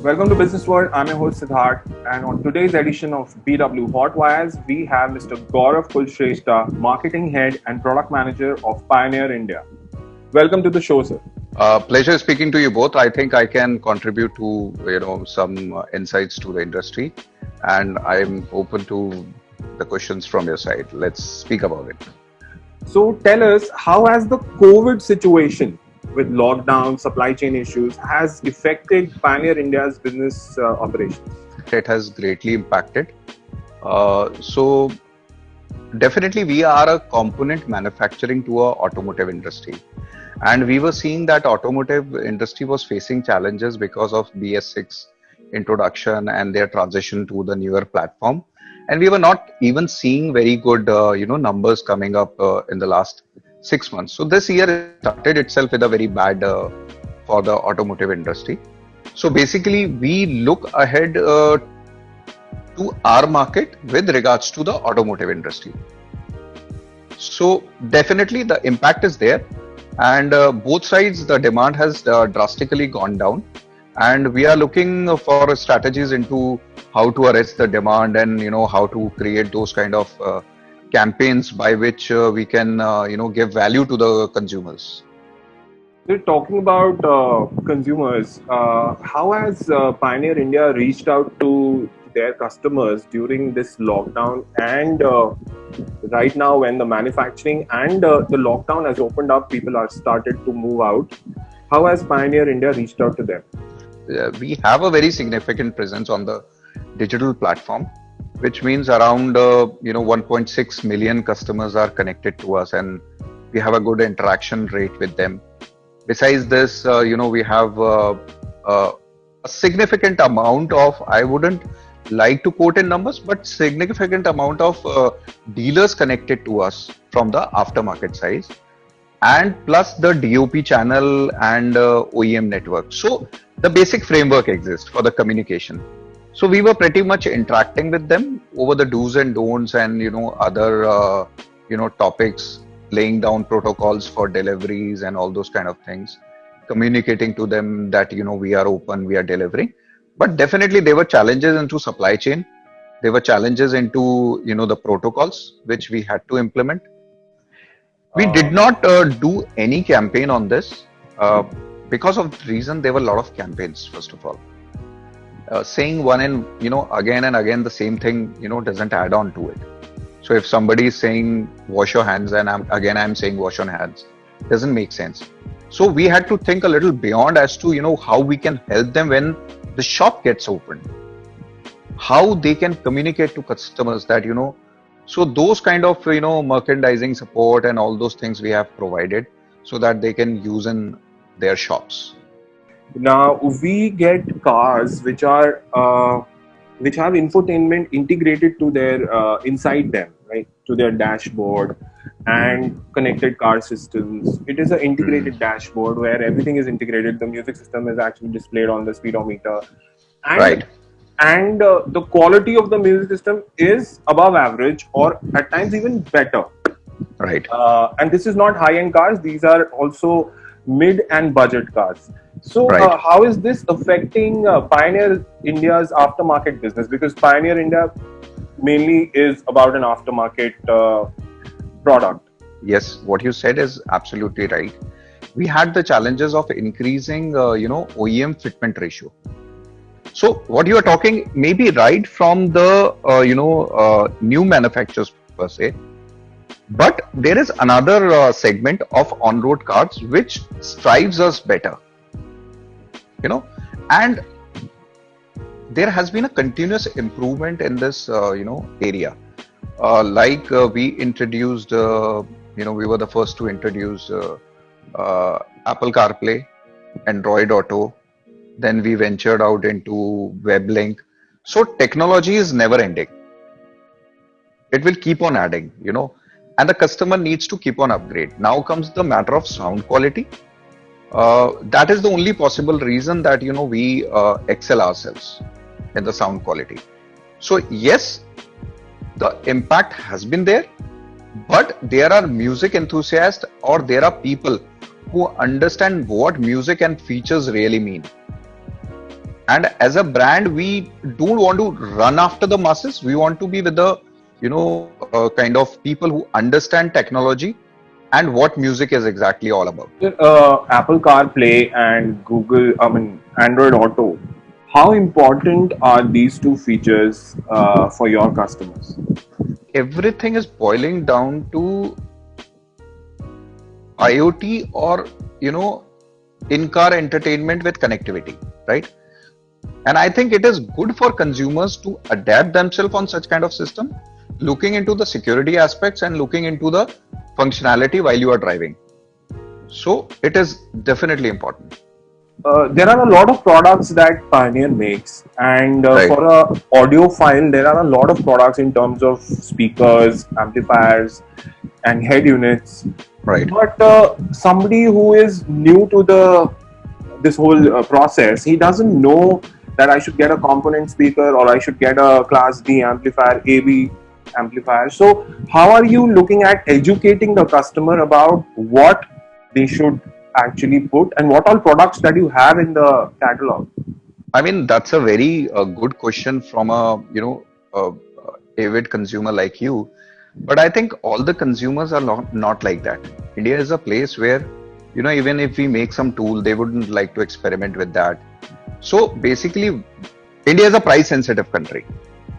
Welcome to Business World. I'm your host Siddharth, and on today's edition of BW Hotwires, we have Mr. Gaurav Kulshrestha, Marketing Head and Product Manager of Pioneer India. Welcome to the show, sir. Pleasure speaking to you both. I think I can contribute to some insights to the industry, and I'm open to the questions from your side. Let's speak about it. So, tell us, how has the COVID situation with lockdown, supply chain issues, has affected Pioneer India's business operations? It has greatly impacted. So definitely, we are a component manufacturing to a automotive industry, and we were seeing that automotive industry was facing challenges because of BS6 introduction and their transition to the newer platform. And we were not even seeing very good, numbers coming up in the last 6 months. So this year started itself with a very bad for the automotive industry. So basically, we look ahead to our market with regards to the automotive industry. So definitely the impact is there, and both sides the demand has drastically gone down, and we are looking for strategies into how to arrest the demand and how to create those kind of campaigns by which we can give value to the consumers. We're talking about consumers. How has Pioneer India reached out to their customers during this lockdown and right now when the manufacturing and the lockdown has opened up, people are started to move out. How has Pioneer India reached out to them? We have a very significant presence on the digital platform, which means around 1.6 million customers are connected to us, and we have a good interaction rate with them. Besides this, we have a significant amount of, I wouldn't like to quote in numbers, but significant amount of dealers connected to us from the aftermarket side, and plus the DOP channel and OEM network. So the basic framework exists for the communication. So we were pretty much interacting with them over the do's and don'ts and other topics, laying down protocols for deliveries and all those kind of things, communicating to them that we are open, we are delivering. But definitely there were challenges into supply chain. There were challenges into the protocols which we had to implement. We did not do any campaign on this because of the reason there were a lot of campaigns. First of all, saying one and again and again the same thing doesn't add on to it. So if somebody is saying wash your hands and I'm saying wash your hands, doesn't make sense. So we had to think a little beyond as to how we can help them when the shop gets opened, how they can communicate to customers that so those kind of merchandising support and all those things we have provided so that they can use in their shops. Now we get cars which have infotainment integrated to their inside them, right, to their dashboard and connected car systems. It is an integrated dashboard where everything is integrated. The music system is actually displayed on the speedometer, and Right. the quality of the music system is above average or at times even better. Right. And this is not high-end cars; these are also mid and budget cars. So, Right. how is this affecting Pioneer India's aftermarket business? Because Pioneer India mainly is about an aftermarket product. Yes, what you said is absolutely right. We had the challenges of increasing, OEM fitment ratio. So what you are talking may be right from the, new manufacturers per se, but there is another segment of on-road cars which strives us better, and there has been a continuous improvement in this, area. We introduced, we were the first to introduce Apple CarPlay, Android Auto. Then we ventured out into WebLink. So technology is never ending. It will keep on adding, and the customer needs to keep on upgrade. Now comes the matter of sound quality. That is the only possible reason that we excel ourselves in the sound quality. So yes, the impact has been there, but there are music enthusiasts or there are people who understand what music and features really mean. And as a brand, we don't want to run after the masses. We want to be with the, kind of people who understand technology and what music is exactly all about. Apple CarPlay and Android Auto. How important are these two features for your customers? Everything is boiling down to IoT or, in-car entertainment with connectivity, right? And I think it is good for consumers to adapt themselves on such kind of system, looking into the security aspects and looking into the functionality while you are driving. So it is definitely important. There are a lot of products that Pioneer makes, and Right. for a audiophile, there are a lot of products in terms of speakers, amplifiers, and head units. Right. But somebody who is new to this whole process, he doesn't know that I should get a component speaker or I should get a Class D amplifier, AB amplifier. So, how are you looking at educating the customer about what they should actually put and what all products that you have in the catalog? I mean, that's a very good question from a, avid consumer like you. But I think all the consumers are not like that. India is a place where, even if we make some tool, they wouldn't like to experiment with that. So basically, India is a price sensitive country.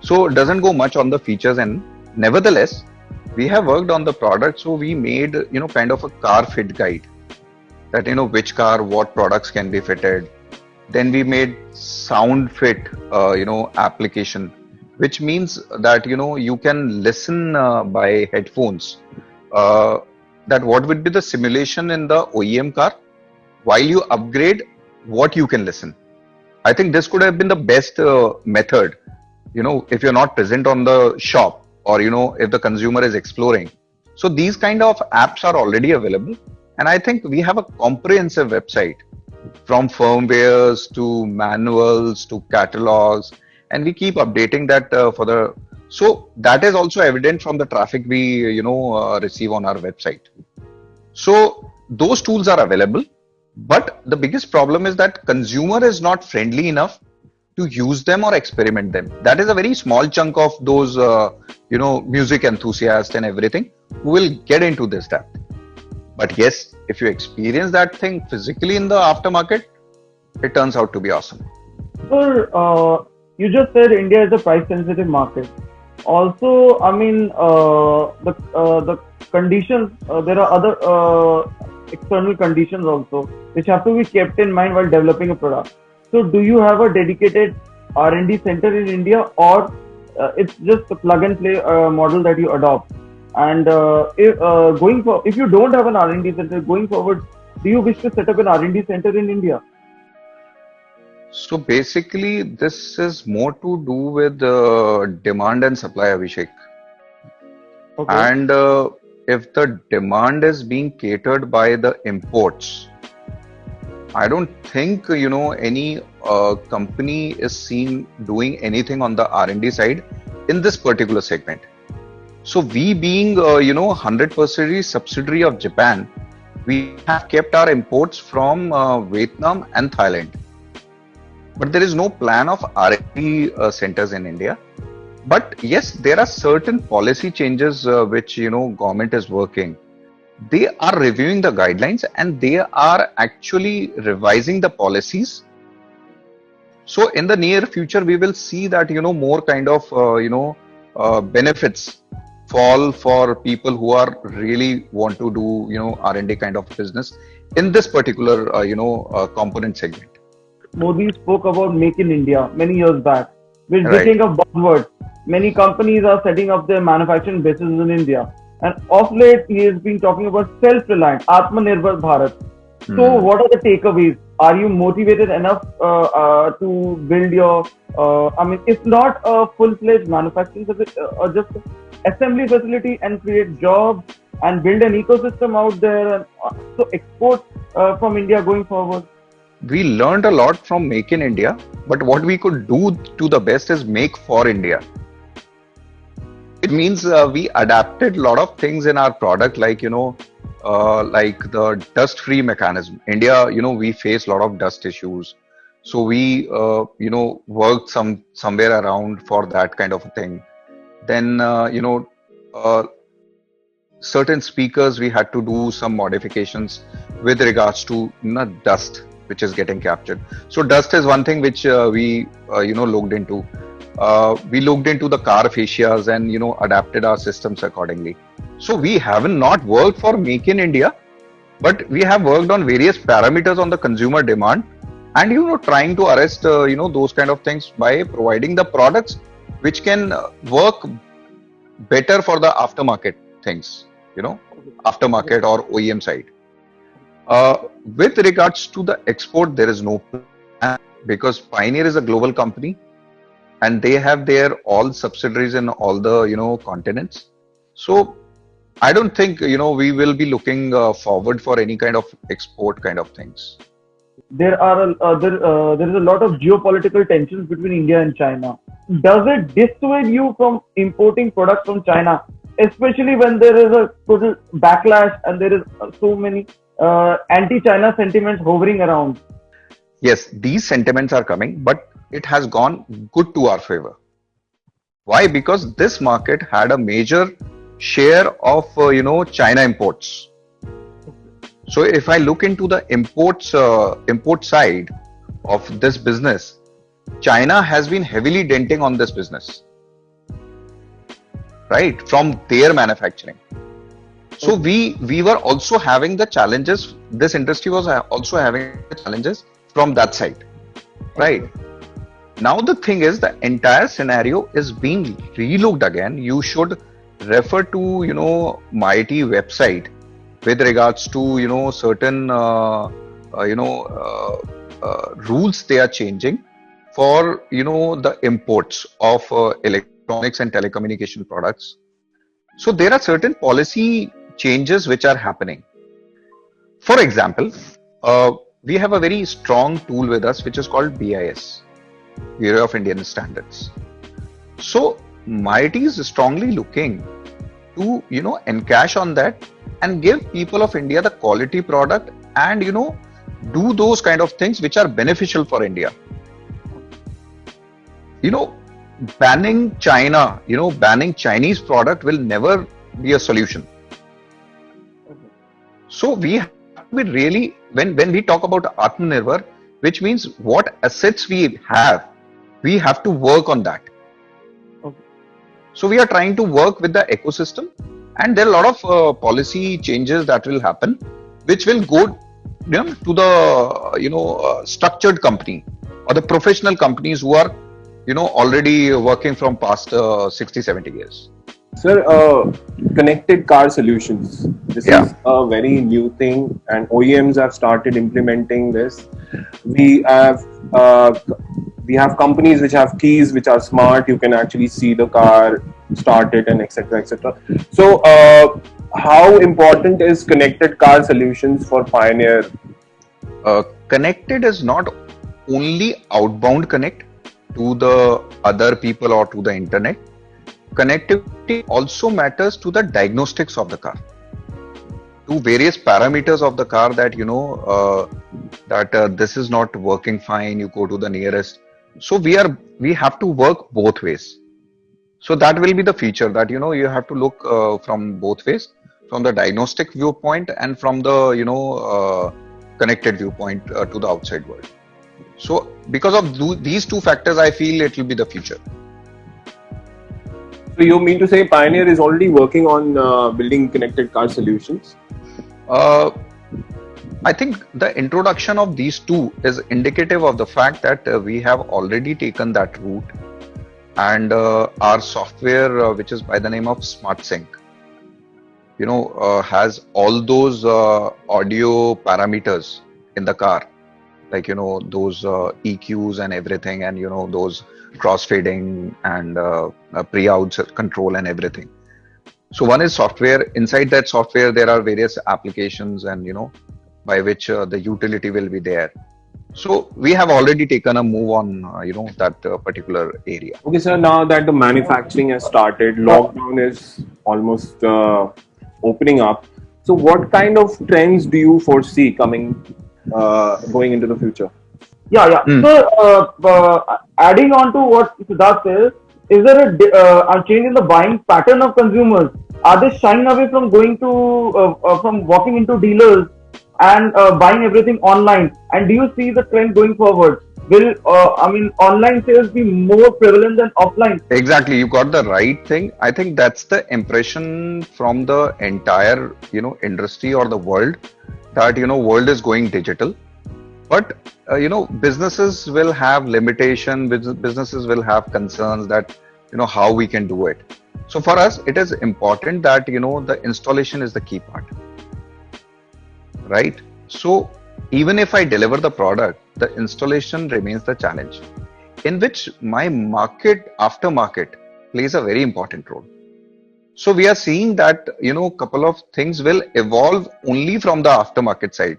So it doesn't go much on the features. And nevertheless, we have worked on the product. So we made, kind of a car fit guide that, which car, what products can be fitted. Then we made sound fit, application, which means that, you can listen by headphones, that what would be the simulation in the OEM car while you upgrade what you can listen. I think this could have been the best method, if you're not present on the shop or, if the consumer is exploring. So these kind of apps are already available. And I think we have a comprehensive website from firmwares to manuals to catalogs, and we keep updating that so that is also evident from the traffic we, receive on our website. So those tools are available. But the biggest problem is that consumer is not friendly enough to use them or experiment them. That is a very small chunk of those, music enthusiasts and everything who will get into this depth. But yes, if you experience that thing physically in the aftermarket, it turns out to be awesome. Sir, you just said India is a price-sensitive market. Also, I mean, the conditions. There are other external conditions also which have to be kept in mind while developing a product. So, do you have a dedicated R&D center in India, or it's just a plug and play model that you adopt? And if you don't have an R&D center going forward, do you wish to set up an R&D center in India? So basically, this is more to do with demand and supply, Abhishek. Okay. And if the demand is being catered by the imports, I don't think, any company is seen doing anything on the R&D side in this particular segment. So we being, 100% subsidiary of Japan, we have kept our imports from Vietnam and Thailand. But there is no plan of R&D centers in India. But yes, there are certain policy changes which, government is working. They are reviewing the guidelines and they are actually revising the policies. So in the near future, we will see that, more kind of, benefits fall for people who are really want to do, R&D kind of business in this particular, component segment. Modi spoke about Make in India many years back, which Right. became a buzzword. Many companies are setting up their manufacturing bases in India. And of late, he has been talking about self-reliant, Atmanirbhar Bharat. So, what are the takeaways? Are you motivated enough to build your, it's not a full-fledged manufacturing facility, or just assembly facility, and create jobs and build an ecosystem out there, and so export from India going forward? We learned a lot from Make in India, but what we could do to the best is make for India. It means we adapted a lot of things in our product, like, like the dust-free mechanism. India, we face a lot of dust issues. So we, worked somewhere around for that kind of a thing. Then, uh, certain speakers we had to do some modifications with regards to dust which is getting captured. So dust is one thing which we looked into. We looked into the car fascias and adapted our systems accordingly. So we haven't not worked for Make in India, but we have worked on various parameters on the consumer demand, and trying to arrest those kind of things by providing the products which can work better for the aftermarket things, aftermarket or OEM side. With regards to the export, there is no plan because Pioneer is a global company and they have their all subsidiaries in all the continents. So I don't think we will be looking forward for any kind of export kind of things. There is a lot of geopolitical tensions between India and China. Does it dissuade you from importing products from China, especially when there is a total backlash and there is so many anti-China sentiments hovering around? Yes, these sentiments are coming, but it has gone good to our favor. Why? Because this market had a major share of China imports. So if I look into the import side of this business, China has been heavily denting on this business, right? From their manufacturing. So we were also having the challenges. This industry was also having the challenges from that side, right? Now the thing is, the entire scenario is being relooked again. You should refer to MeitY website with regards to certain rules they are changing for the imports of electronics and telecommunication products. So there are certain policy changes which are happening. For example, we have a very strong tool with us which is called BIS, Bureau of Indian Standards. So MeitY is strongly looking to encash on that and give people of India the quality product and do those kind of things which are beneficial for India. Banning China, banning Chinese product will never be a solution. So we have to be really, when we talk about Atmanirbhar, which means what assets we have to work on that. So we are trying to work with the ecosystem, and there are a lot of policy changes that will happen, which will go to the structured company or the professional companies who are already working from past 60-70 years. Sir, connected car solutions. This is a very new thing, and OEMs have started implementing this. We have companies which have keys which are smart. You can actually see the car, start it, and etc. etc. So, how important is connected car solutions for Pioneer? Connected is not only outbound connect to the other people or to the internet. Connectivity also matters to the diagnostics of the car, to various parameters of the car that this is not working fine. You go to the nearest. So we have to work both ways. So that will be the feature that you have to look from both ways, from the diagnostic viewpoint and from the connected viewpoint to the outside world. So because of these two factors, I feel it will be the future. So you mean to say Pioneer is already working on building connected car solutions? I think the introduction of these two is indicative of the fact that we have already taken that route, and our software, which is by the name of SmartSync, has all those audio parameters in the car, like those EQs and everything, and those crossfading and pre-outs control and everything. So one is software. Inside that software, there are various applications and by which the utility will be there. So we have already taken a move on that particular area. Okay, sir. Now that the manufacturing has started, lockdown is almost opening up. So what kind of trends do you foresee coming going into the future? Yeah. Hmm. So, adding on to what Siddharth says, is there a change in the buying pattern of consumers? Are they shying away from from walking into dealers and buying everything online? And do you see the trend going forward? Will online sales be more prevalent than offline? Exactly, you got the right thing. I think that's the impression from the entire, industry or the world, that, world is going digital. But, businesses will have limitation, businesses will have concerns that, how we can do it. So for us, it is important that, the installation is the key part, right? So even if I deliver the product, the installation remains the challenge, in which my aftermarket plays a very important role. So we are seeing that, couple of things will evolve only from the aftermarket side,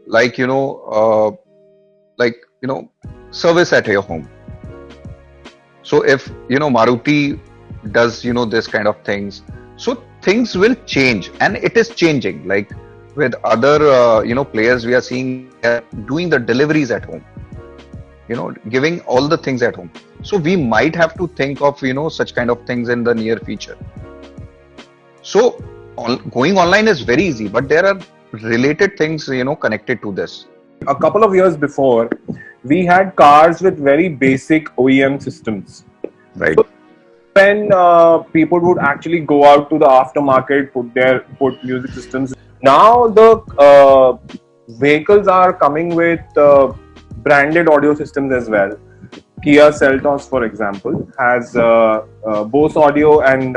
like, like, service at your home. So if, Maruti does, this kind of things, so things will change, and it is changing. Like with other, players, we are seeing doing the deliveries at home, giving all the things at home. So we might have to think of, such kind of things in the near future. So going online is very easy, but there are related things, connected to this. A couple of years before, we had cars with very basic OEM systems. Right. So when people would actually go out to the aftermarket, put music systems. Now the vehicles are coming with branded audio systems as well. Kia Seltos, for example, has Bose Audio and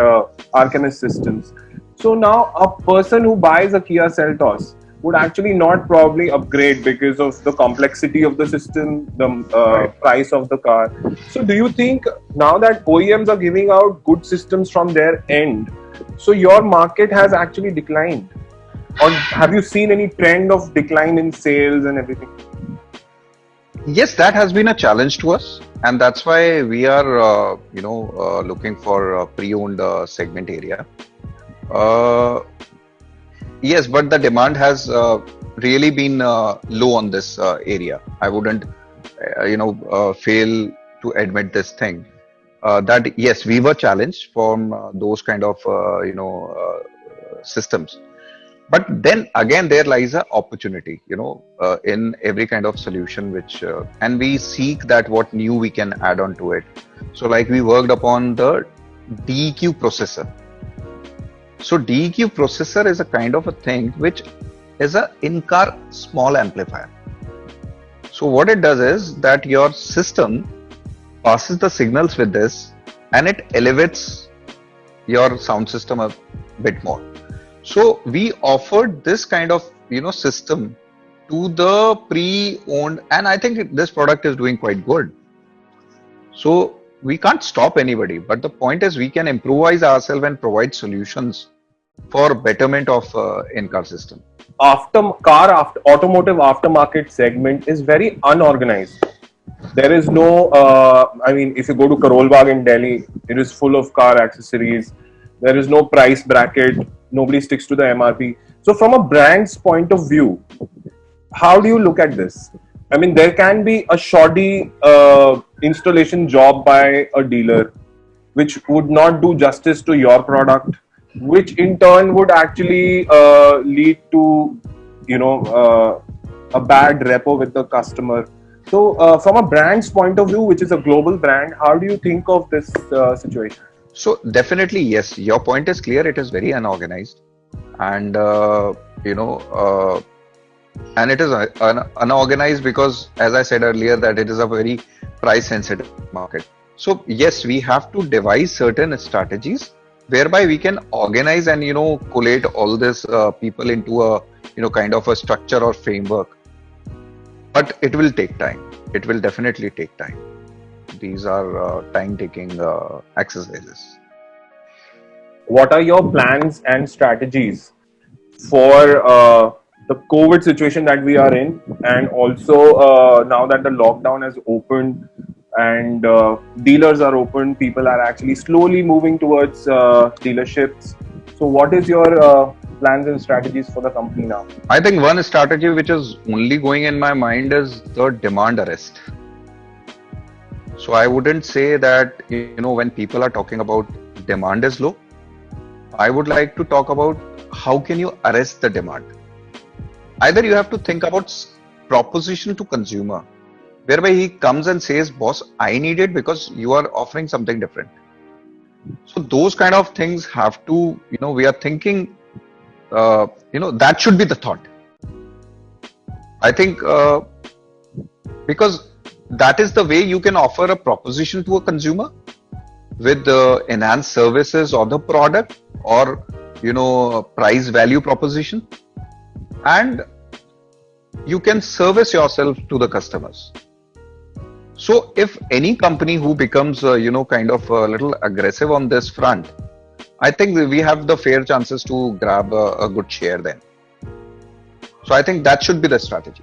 Arcanis systems. So now a person who buys a Kia Seltos would actually not probably upgrade because of the complexity of the system, the price of the car. So do you think now that OEMs are giving out good systems from their end, so your market has actually declined? Or have you seen any trend of decline in sales and everything? Yes, that has been a challenge to us, and that's why we are, looking for a pre-owned segment area. Uh, yes, but the demand has really been low on this area. I wouldn't, fail to admit this thing. That yes, we were challenged from those kind of, systems. But then again, there lies a opportunity, in every kind of solution, which and we seek that what new we can add on to it. So like we worked upon the DEQ processor. So DEQ processor is a kind of a thing which is a in-car small amplifier. So what it does is that your system passes the signals with this, and it elevates your sound system a bit more. So we offered this kind of, system to the pre-owned, and I think this product is doing quite good. So we can't stop anybody, but the point is we can improvise ourselves and provide solutions for betterment of in-car system. Automotive aftermarket segment is very unorganized. There is no, if you go to Karol Bagh in Delhi, it is full of car accessories. There is no price bracket. Nobody sticks to the MRP. So from a brand's point of view, how do you look at this? I mean, there can be a shoddy installation job by a dealer, which would not do justice to your product, which in turn would actually lead to, a bad repo with the customer. So, from a brand's point of view, which is a global brand, how do you think of this situation? So definitely, yes, your point is clear. It is very unorganized, and and it is unorganized because, as I said earlier, that it is a very price-sensitive market. So yes, we have to devise certain strategies whereby we can organize and collate all this people into a kind of a structure or framework. But it will take time. It will definitely take time. These are time-taking exercises. What are your plans and strategies for the COVID situation that we are in, and also now that the lockdown has opened and dealers are open, people are actually slowly moving towards dealerships. So, what is your plans and strategies for the company now? I think one strategy which is only going in my mind is the demand arrest. So I wouldn't say that, when people are talking about demand is low, I would like to talk about how can you arrest the demand. Either you have to think about proposition to consumer, whereby he comes and says, boss, I need it because you are offering something different. So those kind of things have to, we are thinking, that should be the thought. I think because that is the way you can offer a proposition to a consumer with the enhanced services or the product or, price value proposition. And you can service yourself to the customers. So if any company who becomes, kind of a little aggressive on this front, I think we have the fair chances to grab a good share then. So I think that should be the strategy.